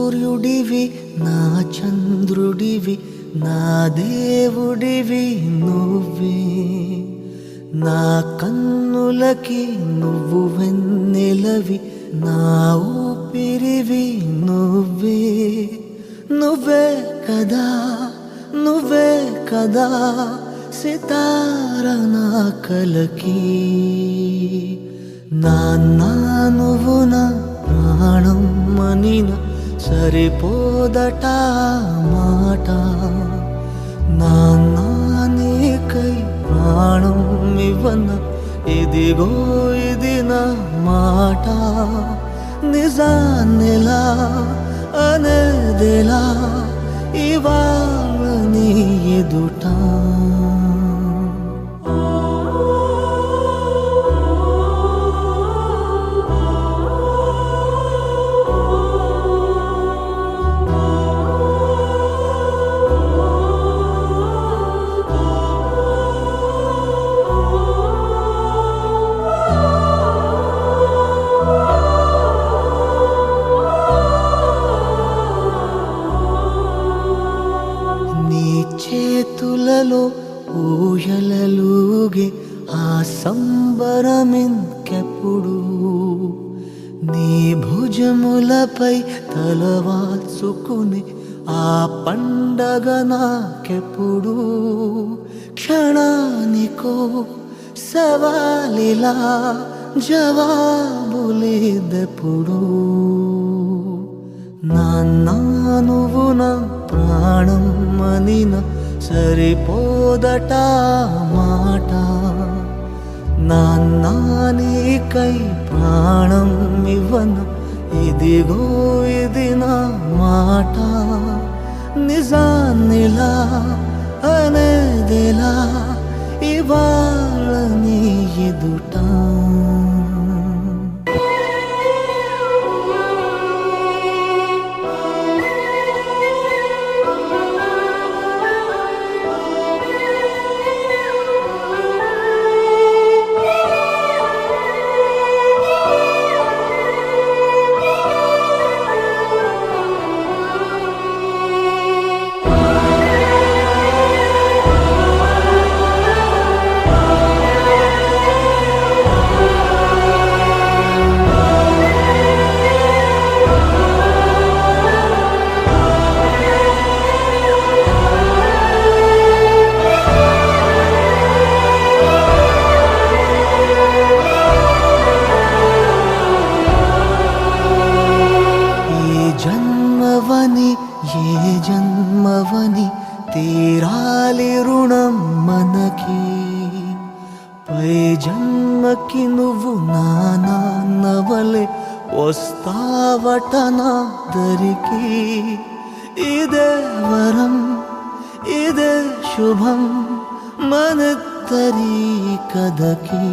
సూర్యుడివి నా చంద్రుడివి నా దేవుడివి నువ్వే నా కన్నులకి నువ్వు వెన్నెలవి నా ఊపిరివి నువ్వే నువ్వే కదా నువ్వే కదా సితార నా కలకి నాన్న నువ్వు నా ప్రాణం మనిన సరిపోదట మాట నాన్న నీకై ప్రాణం ఇవ్వన ఇదిగో ఇది నా మాట నిజాన్నిలా అనేదిలా ఇవాళ నీ ఎదుట చేతులలో ఊయలలుగే ఆ సంబరమింకెప్పుడు నీ భుజములపై తలవాల్చుకుని ఆ పండగ నాకెప్పుడు క్షణానికో సవాలిలా జవాబులేదెప్పుడు నాన్న నువ్వు నా ప్రాణం మనిన సరిపోదట మాట నాన్న నీకై ప్రాణం ఇవ్వన ఇదిగో ఇది నా మాట నిజాన్నిలా అనేదిలా ఇవాళ నీ ఎదుట ఏ జన్మవని తీరాలి రుణం మనకి పై జన్మకి నువ్వు నా నాన్నవలే వస్తావట నా దరికి ఇదే వరం ఇదే శుభం మనిద్దరి కథకి